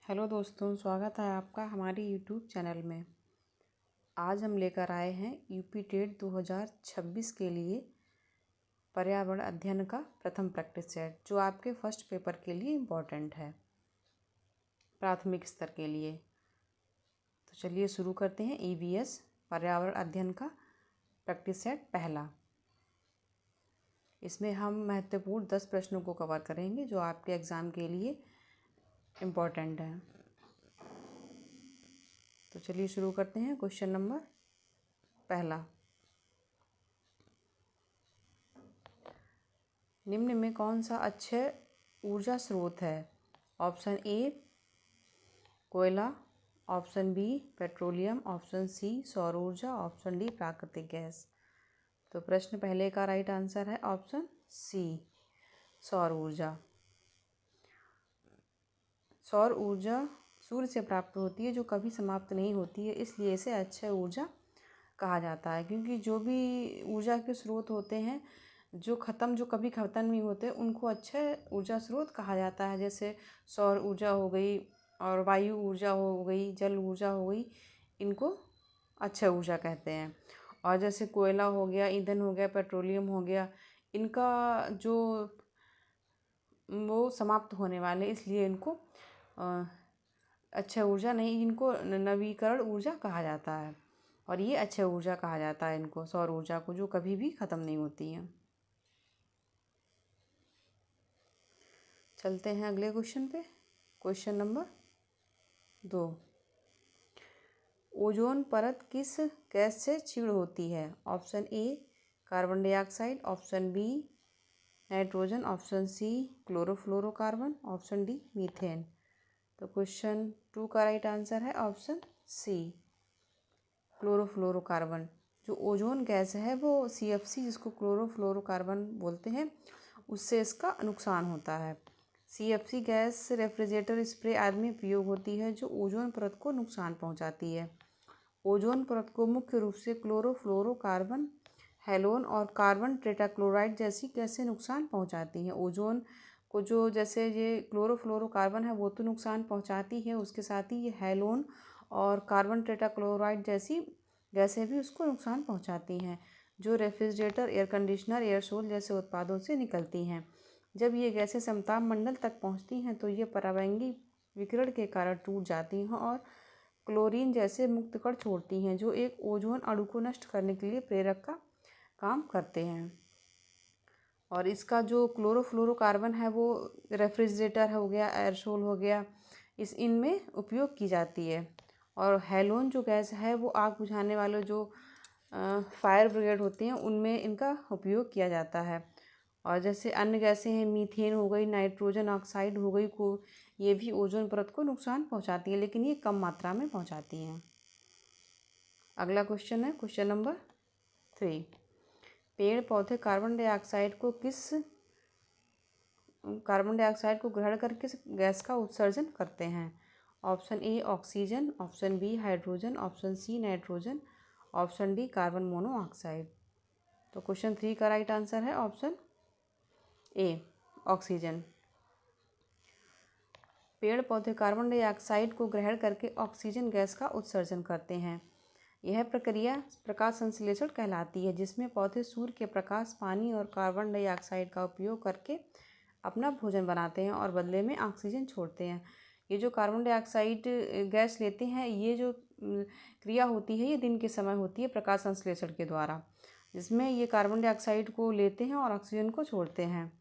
Hello दोस्तों, स्वागत है आपका हमारे यूट्यूब चैनल में। आज हम लेकर आए हैं यूपी टेट 2026 के लिए पर्यावरण अध्ययन का प्रथम प्रैक्टिस सेट, जो आपके फर्स्ट पेपर के लिए इम्पोर्टेंट है, प्राथमिक स्तर के लिए। तो चलिए शुरू करते हैं। ईवीएस पर्यावरण अध्ययन का प्रैक्टिस सेट पहला। इसमें हम महत्वपूर्ण 10 प्रश्नों को कवर करेंगे जो आपके एग्ज़ाम के लिए इम्पोर्टेंट हैं। तो चलिए शुरू करते हैं। क्वेश्चन नंबर पहला, निम्न में कौन सा अक्षय ऊर्जा स्रोत है? ऑप्शन ए कोयला, option B petroleum, option C सौर ऊर्जा, ऑप्शन डी प्राकृतिक गैस। तो प्रश्न पहले का राइट आंसर है ऑप्शन सी सौर ऊर्जा। सौर ऊर्जा सूर्य से प्राप्त होती है, जो कभी समाप्त नहीं होती है, इसलिए इसे अक्षय ऊर्जा कहा जाता है। क्योंकि जो भी ऊर्जा के स्रोत होते हैं जो कभी ख़त्म नहीं होते, उनको अक्षय ऊर्जा स्रोत कहा जाता है। जैसे सौर ऊर्जा हो गई और वायु ऊर्जा हो गई, जल ऊर्जा हो गई, इनको अक्षय ऊर्जा कहते हैं। और जैसे कोयला हो गया, ईंधन हो गया, पेट्रोलियम हो गया, इनका जो वो समाप्त होने वाले, इसलिए इनको अक्षय ऊर्जा नहीं, इनको नवीकरण ऊर्जा कहा जाता है। और ये अक्षय ऊर्जा कहा जाता है इनको, सौर ऊर्जा को, जो कभी भी ख़त्म नहीं होती है। चलते हैं अगले क्वेश्चन पे। क्वेश्चन नंबर 2, ओजोन परत किस गैस से क्षीण होती है? Option A carbon dioxide, option B nitrogen, option C chlorofluorocarbon, option D methane. तो क्वेश्चन 2 का राइट आंसर है ऑप्शन सी क्लोरोफ्लोरोकार्बन। जो ओजोन गैस है वो CFC, जिसको क्लोरोफ्लोरोकार्बन बोलते हैं, उससे इसका नुकसान होता है। CFC गैस रेफ्रिजरेटर, स्प्रे आदि में प्रयोग होती है, जो ओजोन परत को नुकसान पहुंचाती है। ओजोन परत को मुख्य रूप से क्लोरोफ्लोरोकार्बन, हैलोन और कार्बन टेट्राक्लोराइड जैसी गैसें नुकसान पहुंचाती हैं। ओजोन को जो जैसे ये क्लोरोफ्लोरोकार्बन है वो तो नुकसान पहुंचाती है, उसके साथ ही ये हैलोन और कार्बन टेट्राक्लोराइड जैसी गैसें भी उसको नुकसान पहुंचाती हैं, जो रेफ्रिजरेटर, एयर कंडीशनर, एयरसोल जैसे उत्पादों से निकलती हैं। जब ये गैसें समताप मंडल तक पहुंचती हैं तो ये परावैंगिक विकिरण के कारण टूट जाती हैं और क्लोरीन जैसे मुक्त कण छोड़ती हैं, जो एक ओजोन अणु को नष्ट करने के लिए प्रेरक का काम करते हैं। और इसका जो क्लोरोफ्लोरोकार्बन है वो रेफ्रिजरेटर हो गया, एयरसोल हो गया, इनमें उपयोग की जाती है। और हैलोन जो गैस है वो आग बुझाने वाले जो फायर ब्रिगेड होते हैं, उनमें इनका उपयोग किया जाता है। और जैसे अन्य गैसें हैं, मीथेन हो गई, नाइट्रोजन ऑक्साइड हो गई, को ये भी ओजोन परत को नुकसान पहुंचाती है, लेकिन ये कम मात्रा में पहुंचाती हैं। अगला क्वेश्चन है क्वेश्चन नंबर 3, पेड़ पौधे कार्बन डाइऑक्साइड को ग्रहण करके गैस का उत्सर्जन करते हैं? Option A oxygen, option B hydrogen, option C nitrogen, option D carbon monoxide. तो क्वेश्चन 3 का राइट आंसर है ऑप्शन ए ऑक्सीजन। पेड़ पौधे कार्बन डाइऑक्साइड को ग्रहण करके ऑक्सीजन गैस का उत्सर्जन करते हैं। यह प्रक्रिया प्रकाश संश्लेषण कहलाती है, जिसमें पौधे सूर्य के प्रकाश, पानी और कार्बन डाइऑक्साइड का उपयोग करके अपना भोजन बनाते हैं और बदले में ऑक्सीजन छोड़ते हैं। ये जो कार्बन डाइऑक्साइड गैस लेते हैं, ये जो क्रिया होती है ये दिन के समय होती है प्रकाश संश्लेषण के द्वारा, जिसमें ये कार्बन डाइऑक्साइड को लेते हैं और ऑक्सीजन को छोड़ते हैं।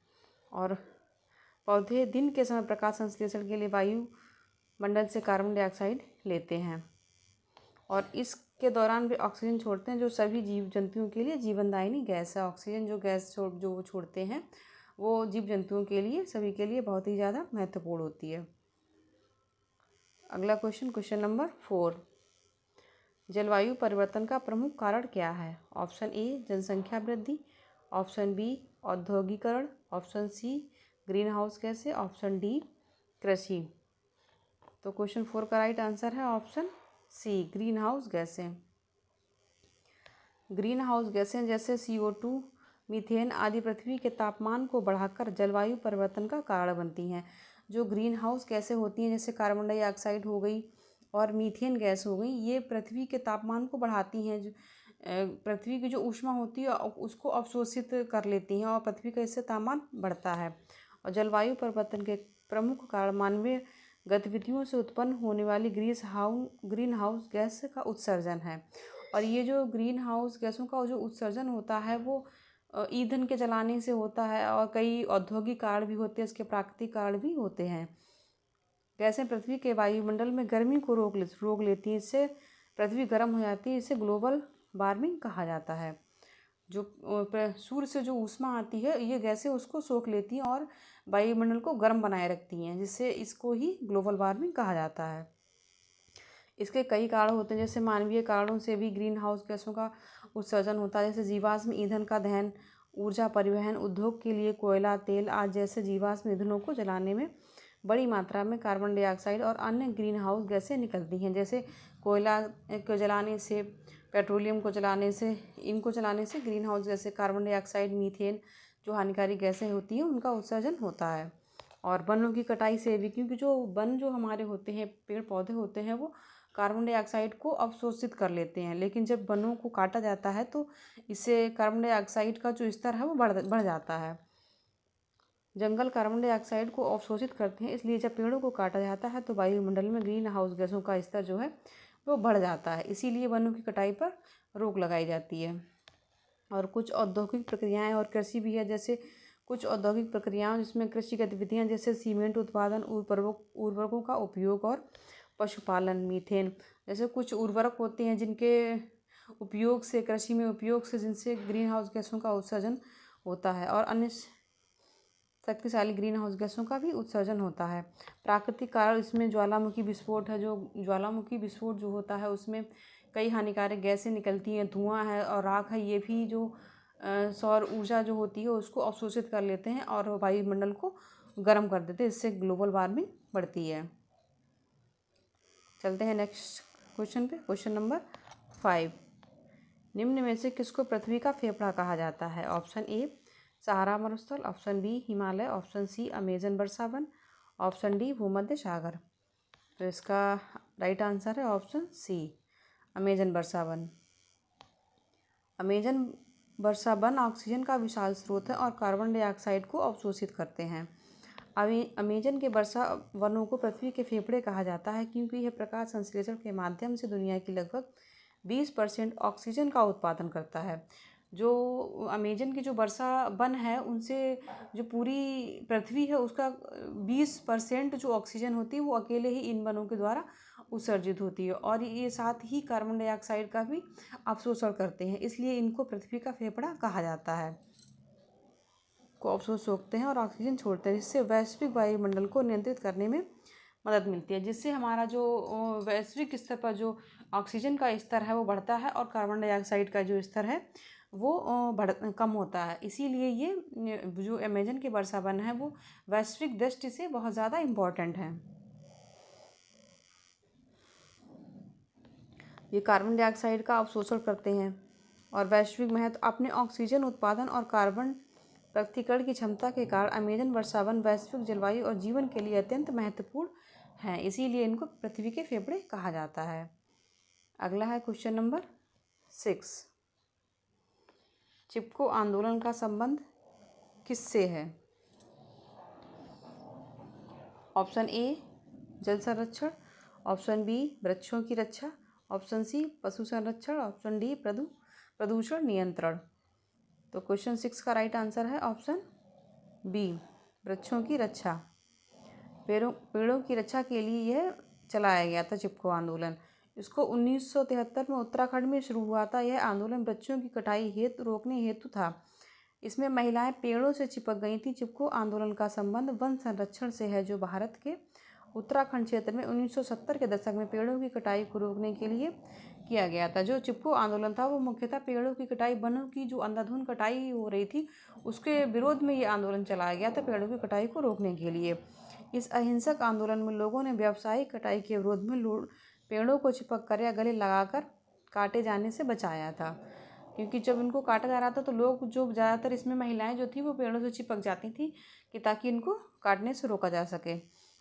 और पौधे दिन के समय प्रकाश संश्लेषण के लिए वायुमंडल से कार्बन डाइऑक्साइड लेते हैं और इसके दौरान वे ऑक्सीजन छोड़ते हैं, जो सभी जीव जंतुओं के लिए जीवनदायिनी गैस है। ऑक्सीजन जो गैस जो वो छोड़ते हैं वो जीव जंतुओं के लिए, सभी के लिए बहुत ही ज़्यादा महत्वपूर्ण होती है। अगला क्वेश्चन नंबर 4, जलवायु परिवर्तन का प्रमुख कारण क्या है? ऑप्शन ए जनसंख्या वृद्धि, ऑप्शन बी औद्योगिकरण, ऑप्शन सी ग्रीन हाउस गैसें, ऑप्शन डी कृषि। तो क्वेश्चन 4 का राइट आंसर है ऑप्शन सी ग्रीन हाउस गैसें। ग्रीन हाउस गैसें जैसे CO2, मीथेन आदि पृथ्वी के तापमान को बढ़ाकर जलवायु परिवर्तन का कारण बनती हैं। जो ग्रीन हाउस गैसें होती हैं जैसे कार्बन डाइऑक्साइड हो गई और मीथेन गैस हो गई, ये पृथ्वी के तापमान को बढ़ाती हैं। पृथ्वी की जो ऊष्मा होती है उसको अवशोषित कर लेती हैं और पृथ्वी का इससे तापमान बढ़ता है। और जलवायु परिवर्तन के प्रमुख कारण मानवीय गतिविधियों से उत्पन्न होने वाली ग्रीन हाउस गैस का उत्सर्जन है। और ये जो ग्रीन हाउस गैसों का जो उत्सर्जन होता है वो ईंधन के जलाने से होता है और कई औद्योगिक कारण भी होते हैं, इसके प्राकृतिक कारण भी होते हैं। गैसें पृथ्वी के वायुमंडल में गर्मी को रोक लेती हैं, इससे पृथ्वी गर्म हो जाती है, इसे ग्लोबल वार्मिंग कहा जाता है। जो सूर्य से जो ऊष्मा आती है ये गैसें उसको सोख लेती हैं और वायुमंडल को गर्म बनाए रखती हैं, जिससे इसको ही ग्लोबल वार्मिंग कहा जाता है। इसके कई कारण होते हैं, जैसे मानवीय कारणों से भी ग्रीन हाउस गैसों का उत्सर्जन होता है, जैसे जीवाश्म ईंधन का दहन, ऊर्जा परिवहन, उद्योग के लिए कोयला, तेल आदि जैसे जीवाश्म ईंधनों को जलाने में बड़ी मात्रा में कार्बन डाइऑक्साइड और अन्य ग्रीन हाउस गैसें निकलती हैं। जैसे कोयला को जलाने से, पेट्रोलियम को जलाने से, इनको जलाने से ग्रीन हाउस गैसें कार्बन डाइऑक्साइड, मीथेन जो हानिकारक गैसें होती हैं उनका उत्सर्जन होता है। और वनों की कटाई से भी, क्योंकि जो वन जो हमारे होते हैं, पेड़ पौधे होते हैं, वो कार्बन डाइऑक्साइड को अवशोषित कर लेते हैं, लेकिन जब वनों को काटा जाता है तो इससे कार्बन डाइऑक्साइड का जो स्तर है वो बढ़ जाता है। जंगल कार्बन डाइऑक्साइड को अवशोषित करते हैं, इसलिए जब पेड़ों को काटा जाता है तो वायुमंडल में ग्रीन हाउस गैसों का स्तर जो है वो बढ़ जाता है। इसीलिए वनों की कटाई पर रोक लगाई जाती है। और कुछ औद्योगिक प्रक्रियाएं और कृषि भी है, जैसे कुछ औद्योगिक प्रक्रियाएं जिसमें कृषि गतिविधियां जैसे सीमेंट उत्पादन, उर्वरकों का उपयोग और पशुपालन। मीथेन जैसे कुछ उर्वरक होते हैं जिनके उपयोग से, कृषि में उपयोग से, जिनसे ग्रीन हाउस गैसों का उत्सर्जन होता है और अन्य शक्तिशाली ग्रीन हाउस गैसों का भी उत्सर्जन होता है। प्राकृतिक कारण इसमें ज्वालामुखी विस्फोट है, जो ज्वालामुखी विस्फोट जो होता है उसमें कई हानिकारक गैसें निकलती हैं, धुआं है और राख है, ये भी जो सौर ऊर्जा जो होती है उसको अवशोषित कर लेते हैं और वायुमंडल को गर्म कर देते हैं, इससे ग्लोबल वार्मिंग बढ़ती है। चलते हैं नेक्स्ट क्वेश्चन पे। क्वेश्चन नंबर 5, निम्न में से किसको पृथ्वी का फेफड़ा कहा जाता है? ऑप्शन ए सहारा मरुस्थल, option B Himalaya, option C Amazon वर्षा वन, ऑप्शन डी भूमध्य सागर। तो इसका राइट आंसर है ऑप्शन सी अमेजन वर्षा वन। अमेजन वर्षा वन ऑक्सीजन का विशाल स्रोत है और कार्बन डाइऑक्साइड को अवशोषित करते हैं। अमेजन के वर्षा वनों को पृथ्वी के फेफड़े कहा जाता है, क्योंकि यह प्रकाश संश्लेषण के माध्यम से दुनिया की लगभग 20% ऑक्सीजन का उत्पादन करता है। जो अमेजन की जो वर्षा वन है उनसे जो पूरी पृथ्वी है उसका 20% जो ऑक्सीजन होती है वो अकेले ही इन वनों के द्वारा उत्सर्जित होती है, और ये साथ ही कार्बन डाइऑक्साइड का भी अवशोषण करते हैं, इसलिए इनको पृथ्वी का फेफड़ा कहा जाता है। को अवशोष सोखते हैं और ऑक्सीजन छोड़ते हैं, जिससे वैश्विक वायुमंडल को नियंत्रित करने में मदद मिलती है, जिससे हमारा जो वैश्विक स्तर पर जो ऑक्सीजन का स्तर है वो बढ़ता है और कार्बन डाइऑक्साइड का जो स्तर है वो कम होता है। इसीलिए ये जो अमेजन के वर्षा वन है वो वैश्विक दृष्टि से बहुत ज़्यादा इम्पोर्टेंट है। ये कार्बन डाइऑक्साइड का अवशोषण करते हैं और वैश्विक महत्व अपने ऑक्सीजन उत्पादन और कार्बन पृथक्करण की क्षमता के कारण अमेजन वर्षा वन वैश्विक जलवायु और जीवन के लिए अत्यंत महत्वपूर्ण हैं, इसीलिए इनको पृथ्वी के फेफड़े कहा जाता है। अगला है क्वेश्चन नंबर 6, चिपको आंदोलन का संबंध किससे है? ऑप्शन ए जल संरक्षण, ऑप्शन बी वृक्षों की रक्षा, ऑप्शन सी पशु संरक्षण, ऑप्शन डी प्रदूषण नियंत्रण। तो क्वेश्चन 6 का राइट आंसर है ऑप्शन बी वृक्षों की रक्षा। पेड़ों की रक्षा के लिए यह चलाया गया था चिपको आंदोलन। इसको 1973 में उत्तराखंड में शुरू हुआ था। यह आंदोलन वृक्षों की कटाई रोकने हेतु था। इसमें महिलाएं पेड़ों से चिपक गई थी। चिपको आंदोलन का संबंध वन संरक्षण से है, जो भारत के उत्तराखंड क्षेत्र में 1970 के दशक में पेड़ों की कटाई को रोकने के लिए किया गया था। जो चिपको आंदोलन था वो मुख्यतः पेड़ों की कटाई, वनों की जो अंधाधुंध कटाई हो रही थी उसके विरोध में ये आंदोलन चलाया गया था, पेड़ों की कटाई को रोकने के लिए। इस अहिंसक आंदोलन में लोगों ने व्यावसायिक कटाई के विरोध में पेड़ों को चिपक कर या गले लगाकर काटे जाने से बचाया था। क्योंकि जब इनको काटा जा रहा था तो लोग जो ज़्यादातर इसमें महिलाएं जो थी वो पेड़ों से चिपक जाती थी कि ताकि इनको काटने से रोका जा सके।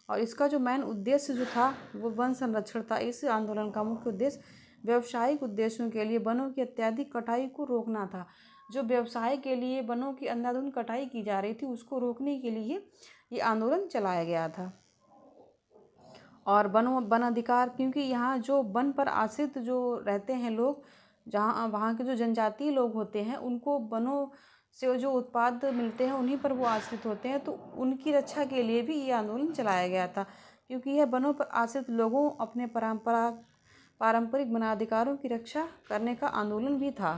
और इसका जो मेन उद्देश्य जो था वो वन संरक्षण था। इस आंदोलन का मुख्य उद्देश्य व्यावसायिक उद्देश्यों के लिए वनों की अत्यधिक कटाई को रोकना था। जो व्यवसाय के लिए वनों की अंधाधुंध कटाई की जा रही थी उसको रोकने के लिए ये आंदोलन चलाया गया था। और वन अधिकार, क्योंकि यहाँ जो वन पर आश्रित जो रहते हैं लोग, जहाँ वहाँ के जो जनजातीय लोग होते हैं उनको वनों से जो उत्पाद मिलते हैं उन्हीं पर वो आश्रित होते हैं, तो उनकी रक्षा के लिए भी ये आंदोलन चलाया गया था। क्योंकि यह वनों पर आश्रित लोगों अपने पारंपरिक वनाधिकारों की रक्षा करने का आंदोलन भी था।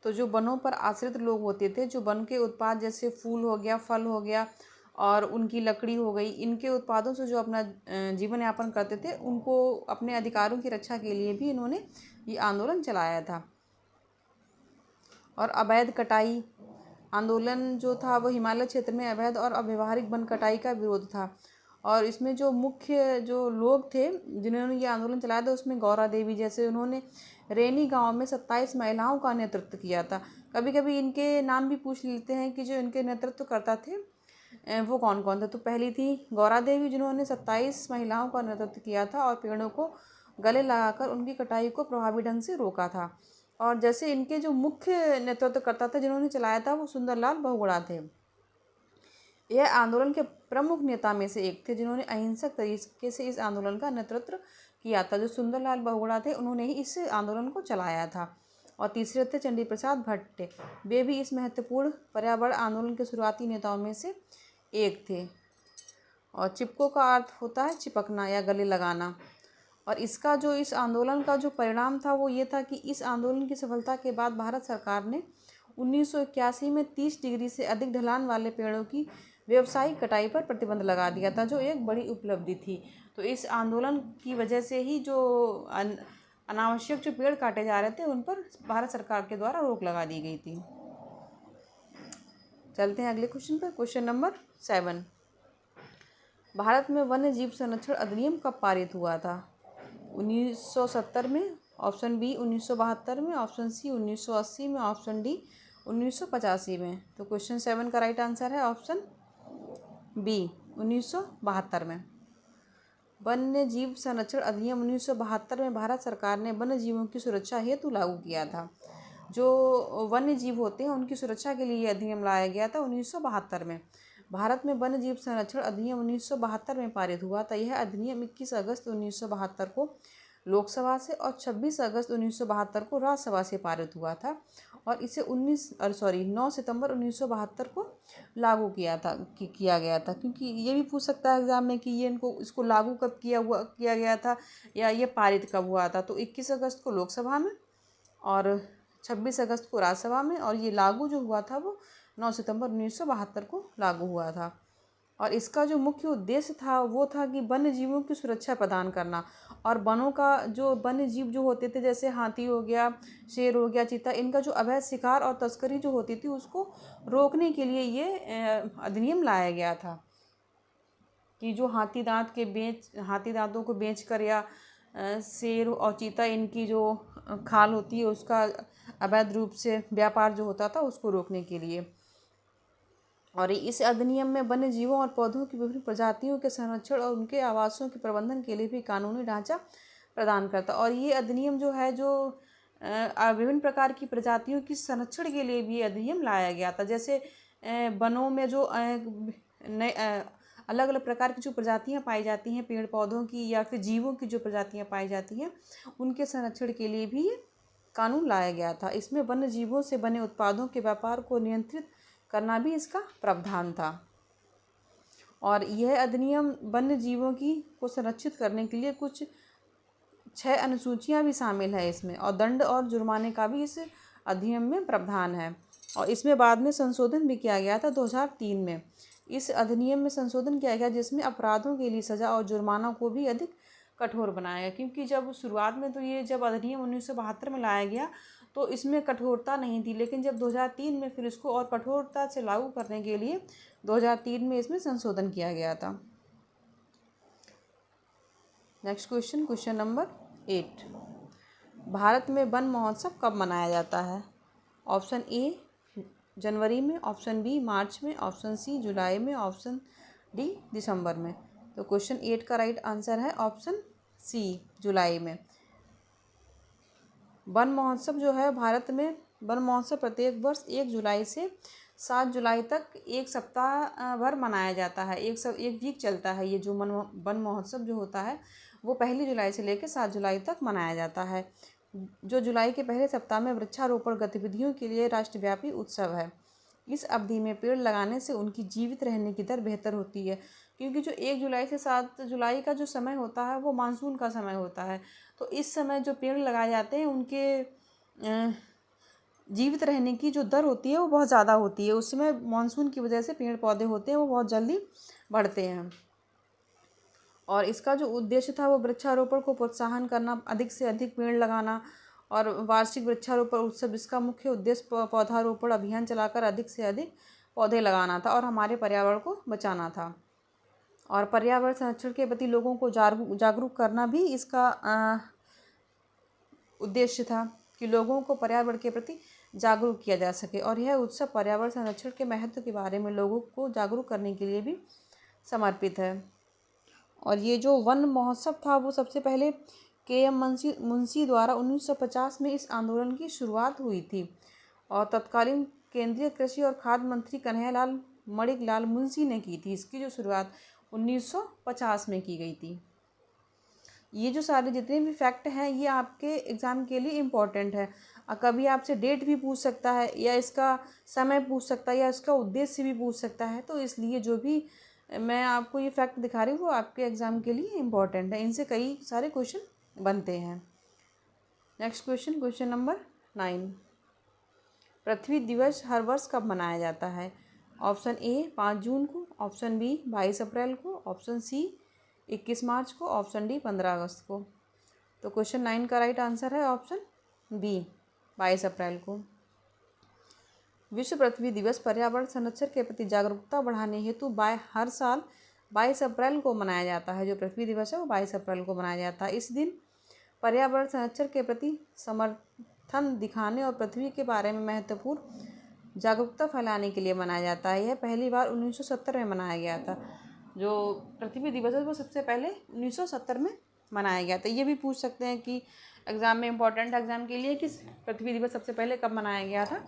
तो जो वनों पर आश्रित लोग होते थे, जो वन के उत्पाद जैसे फूल हो गया, फल हो गया और उनकी लकड़ी हो गई, इनके उत्पादों से जो अपना जीवन यापन करते थे, उनको अपने अधिकारों की रक्षा के लिए भी इन्होंने ये आंदोलन चलाया था। और अवैध कटाई आंदोलन जो था वो हिमालय क्षेत्र में अवैध और अव्यावहारिक वन कटाई का विरोध था। और इसमें जो मुख्य जो लोग थे जिन्होंने ये आंदोलन चलाया था उसमें गौरा देवी जैसे, उन्होंने रेनी गांव में 27 महिलाओं का नेतृत्व किया था। कभी कभी इनके नाम भी पूछ लेते हैं कि जो इनके नेतृत्व करता थे वो कौन कौन थे। तो पहली थी गौरा देवी जिन्होंने 27 महिलाओं का नेतृत्व किया था और पेड़ों को गले लगाकर उनकी कटाई को प्रभावी ढंग से रोका था। और जैसे इनके जो मुख्य नेतृत्वकर्ता थे जिन्होंने चलाया था वो सुंदरलाल बहुगुणा थे। यह आंदोलन के प्रमुख नेता में से एक थे जिन्होंने अहिंसक तरीके से इस आंदोलन का नेतृत्व किया था। जो सुंदरलाल बहुगुणा थे उन्होंने ही इस आंदोलन को चलाया था। और तीसरे थे चंडी प्रसाद भट्ट, वे भी इस महत्वपूर्ण पर्यावरण आंदोलन के शुरुआती नेताओं में से एक थे। और चिपको का अर्थ होता है चिपकना या गले लगाना। और इसका जो इस आंदोलन का जो परिणाम था वो ये था कि इस आंदोलन की सफलता के बाद भारत सरकार ने 1981 में 30 डिग्री से अधिक ढलान वाले पेड़ों की व्यावसायिक कटाई पर प्रतिबंध लगा दिया था, जो एक बड़ी उपलब्धि थी। तो इस आंदोलन की वजह से ही जो अनावश्यक जो पेड़ काटे जा रहे थे उन पर भारत सरकार के द्वारा रोक लगा दी गई थी। चलते हैं अगले क्वेश्चन पर। क्वेश्चन नंबर 7, भारत में वन्य जीव संरक्षण अधिनियम कब पारित हुआ था? 1970 में, ऑप्शन बी 1972 में, ऑप्शन सी 1980 में, ऑप्शन डी 1985 में। तो क्वेश्चन 7 का राइट आंसर है ऑप्शन बी 1972 में। वन्य जीव संरक्षण अधिनियम 1972 में भारत सरकार ने वन्य जीवों की सुरक्षा हेतु लागू किया था। जो वन्य जीव होते हैं उनकी सुरक्षा के लिए यह अधिनियम लाया गया था 1972 में। भारत में वन्य जीव संरक्षण अधिनियम 1972 में पारित हुआ था। यह अधिनियम 21 अगस्त 1972 को लोकसभा से और 26 अगस्त 1972 को राज्यसभा से पारित हुआ था। और इसे 9 सितंबर 1972 को लागू किया गया था। क्योंकि ये भी पूछ सकता है एग्जाम में कि ये इसको लागू कब किया गया था या ये पारित कब हुआ था। तो 21 अगस्त को लोकसभा में और 26 अगस्त को राज्यसभा में, और ये लागू जो हुआ था वो 9 सितंबर 1972 को लागू हुआ था। और इसका जो मुख्य उद्देश्य था वो था कि वन्य जीवों की सुरक्षा प्रदान करना। और वनों का जो वन्य जीव जो होते थे जैसे हाथी हो गया, शेर हो गया, चीता, इनका जो अवैध शिकार और तस्करी जो होती थी उसको रोकने के लिए ये अधिनियम लाया गया था। कि जो हाथी दांतों को बेचकर या शेर और चीता इनकी जो खाल होती है उसका अवैध रूप से व्यापार जो होता था उसको रोकने के लिए। और इस अधिनियम में वन्य जीवों और पौधों की विभिन्न प्रजातियों के संरक्षण और उनके आवासों के प्रबंधन के लिए भी कानूनी ढांचा प्रदान करता। और ये अधिनियम जो है जो विभिन्न प्रकार की प्रजातियों की संरक्षण के लिए भी अधिनियम लाया गया था। जैसे वनों में जो अलग अलग प्रकार की जो प्रजातियां पाई जाती हैं पेड़ पौधों की या फिर जीवों की जो प्रजातियां पाई जाती हैं उनके संरक्षण के लिए भी ये कानून लाया गया था। इसमें वन्य जीवों से बने उत्पादों के व्यापार को नियंत्रित करना भी इसका प्रावधान था। और यह अधिनियम वन्य जीवों को संरक्षित करने के लिए कुछ 6 अनुसूचियां भी शामिल है इसमें, और दंड और जुर्माने का भी इस अधिनियम में प्रावधान है। और इसमें बाद में संशोधन भी किया गया था 2003 में। इस अधिनियम में संशोधन किया गया जिसमें अपराधों के लिए सज़ा और जुर्माना को भी अधिक कठोर बनाया गया। क्योंकि जब शुरुआत में तो ये जब अधिनियम 1972 में लाया गया तो इसमें कठोरता नहीं थी, लेकिन जब 2003 में फिर इसको और कठोरता से लागू करने के लिए 2003 में इसमें संशोधन किया गया था। Next question, question number 8, Bharat में वन महोत्सव कब मनाया जाता है? ऑप्शन ए जनवरी में, ऑप्शन बी मार्च में, ऑप्शन सी जुलाई में, ऑप्शन डी दिसंबर में। तो क्वेश्चन 8 का राइट आंसर है ऑप्शन सी जुलाई में। वन महोत्सव जो है भारत में, वन महोत्सव प्रत्येक वर्ष 1 जुलाई से 7 जुलाई तक एक सप्ताह भर मनाया जाता है। एक वीक चलता है ये जो वन महोत्सव जो होता है वो 1 जुलाई से लेकर 7 जुलाई तक मनाया जाता है, जो जुलाई के पहले सप्ताह में वृक्षारोपण गतिविधियों के लिए राष्ट्रव्यापी उत्सव है। इस अवधि में पेड़ लगाने से उनकी जीवित रहने की दर बेहतर होती है, क्योंकि जो 1 जुलाई से 7 जुलाई का जो समय होता है वो मानसून का समय होता है। तो इस समय जो पेड़ लगाए जाते हैं उनके जीवित रहने की जो दर होती है वो बहुत ज़्यादा होती है। उस समय मानसून की वजह से पेड़ पौधे होते हैं वो बहुत जल्दी बढ़ते हैं। और इसका जो उद्देश्य था वो वृक्षारोपण को प्रोत्साहन करना, अधिक से अधिक पेड़ लगाना और वार्षिक वृक्षारोपण उत्सव, इसका मुख्य उद्देश्य पौधारोपण अभियान चलाकर अधिक से अधिक पौधे लगाना था और हमारे पर्यावरण को बचाना था। और पर्यावरण संरक्षण के प्रति लोगों को जागरूक करना भी इसका उद्देश्य था कि लोगों को पर्यावरण के प्रति जागरूक किया जा सके। और यह उत्सव पर्यावरण संरक्षण के महत्व के बारे में लोगों को जागरूक करने के लिए भी समर्पित है। और ये जो वन महोत्सव था वो सबसे पहले के.एम. मुंशी द्वारा 1950 में इस आंदोलन की शुरुआत हुई थी और तत्कालीन केंद्रीय कृषि और खाद्य मंत्री कन्हैयालाल मणिकलाल मुंशी ने की थी। इसकी जो शुरुआत 1950 में की गई थी। ये जो सारे जितने भी फैक्ट हैं ये आपके एग्ज़ाम के लिए इम्पोर्टेंट है। कभी आपसे डेट भी पूछ सकता है या इसका समय पूछ सकता है या इसका उद्देश्य भी पूछ सकता है। तो इसलिए जो भी मैं आपको ये फैक्ट दिखा रही हूँ वो आपके एग्ज़ाम के लिए इम्पोर्टेंट है। इनसे कई सारे क्वेश्चन बनते हैं। Next question, question number 9। पृथ्वी दिवस हर वर्ष कब मनाया जाता है? ऑप्शन ए 5 जून को, ऑप्शन बी 22 अप्रैल को, ऑप्शन सी 21 मार्च को, ऑप्शन डी 15 अगस्त को। तो क्वेश्चन 9 का राइट आंसर है ऑप्शन बी 22 अप्रैल को। विश्व पृथ्वी दिवस पर्यावरण संरक्षण के प्रति जागरूकता बढ़ाने हेतु हर साल 22 अप्रैल को मनाया जाता है। जो पृथ्वी दिवस है वो 22 अप्रैल को मनाया जाता है। इस दिन पर्यावरण संरक्षण के प्रति समर्थन दिखाने और पृथ्वी के बारे में महत्वपूर्ण जागरूकता फैलाने के लिए मनाया जाता है। यह पहली बार 1970 में मनाया गया था। जो पृथ्वी दिवस है वो सबसे पहले 1970 में मनाया गया था। ये भी पूछ सकते हैं कि एग्ज़ाम में इम्पोर्टेंट एग्ज़ाम के लिए कि पृथ्वी दिवस सबसे पहले कब मनाया गया था।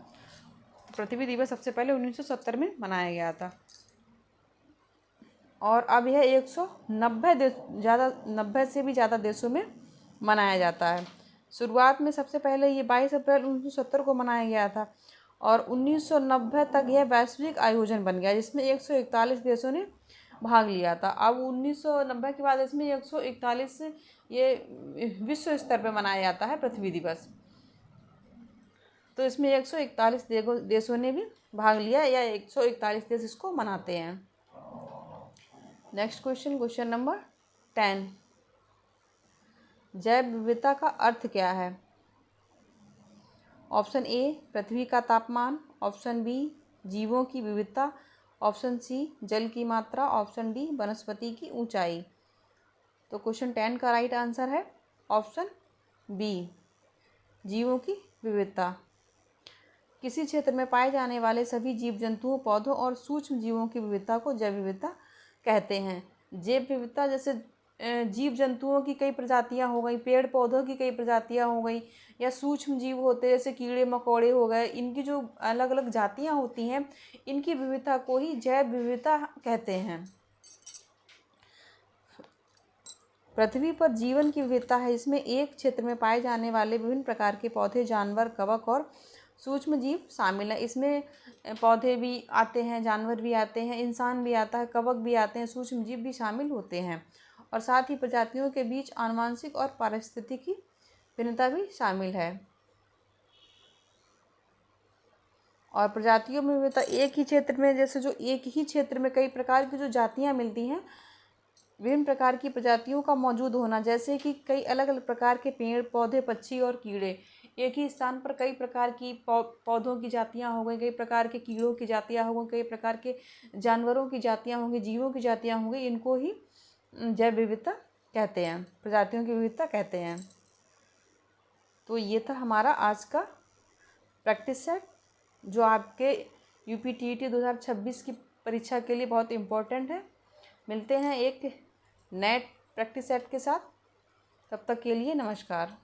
पृथ्वी दिवस सबसे पहले 1970 में मनाया गया था और अब यह 190 से भी ज़्यादा देशों में मनाया जाता है। शुरुआत में सबसे पहले ये 22 अप्रैल 1970 को मनाया गया था और 1990 तक यह वैश्विक आयोजन बन गया जिसमें 141 देशों ने भाग लिया था। अब 1990 के बाद इसमें 141 ये विश्व स्तर पर मनाया जाता है पृथ्वी दिवस। तो इसमें 141 देशों ने भी भाग लिया या 141 देश इसको मनाते हैं। Next question, question number 10। जैव विविधता का अर्थ क्या है? ऑप्शन ए पृथ्वी का तापमान, ऑप्शन बी जीवों की विविधता, ऑप्शन सी जल की मात्रा, ऑप्शन डी वनस्पति की ऊंचाई। तो क्वेश्चन 10 का राइट आंसर है ऑप्शन बी जीवों की विविधता। किसी क्षेत्र में पाए जाने वाले सभी जीव जंतुओं, पौधों और सूक्ष्म जीवों की विविधता को जैव विविधता कहते हैं। जैव विविधता जैसे जीव जंतुओं की कई प्रजातियां हो गई, पेड़ पौधों की कई प्रजातियां हो गई, या सूक्ष्म जीव होते जैसे कीड़े मकोड़े हो गए, इनकी जो अलग अलग जातियां होती हैं इनकी विविधता को ही जैव विविधता कहते हैं। पृथ्वी पर जीवन की विविधता है, इसमें एक क्षेत्र में पाए जाने वाले विभिन्न प्रकार के पौधे, जानवर, कवक और सूक्ष्म जीव शामिल हैं। इसमें पौधे भी आते हैं, जानवर भी आते हैं, इंसान भी आता है, कवक भी आते हैं, सूक्ष्म जीव भी शामिल होते हैं और साथ ही प्रजातियों के बीच आनुवंशिक और पारिस्थितिकी भिन्नता भी शामिल है। और प्रजातियों में विविधता एक ही क्षेत्र में, जैसे जो एक ही क्षेत्र में कई प्रकार की जो जातियाँ मिलती हैं, विभिन्न प्रकार की प्रजातियों का मौजूद होना, जैसे कि कई अलग अलग प्रकार के पेड़ पौधे, पक्षी और कीड़े, एक ही स्थान पर कई प्रकार की पौधों की जातियां हो गई, कई प्रकार के कीड़ों की जातियां हो गई, कई प्रकार के जानवरों की जातियां होंगी, जीवों की जातियां होंगी, इनको ही जैव विविधता कहते हैं, प्रजातियों की विविधता कहते हैं। तो ये था हमारा आज का प्रैक्टिस सेट, जो आपके UPTET 2026 की परीक्षा के लिए बहुत इम्पोर्टेंट है। मिलते हैं एक नए प्रैक्टिस सेट के साथ, तब तक के लिए नमस्कार।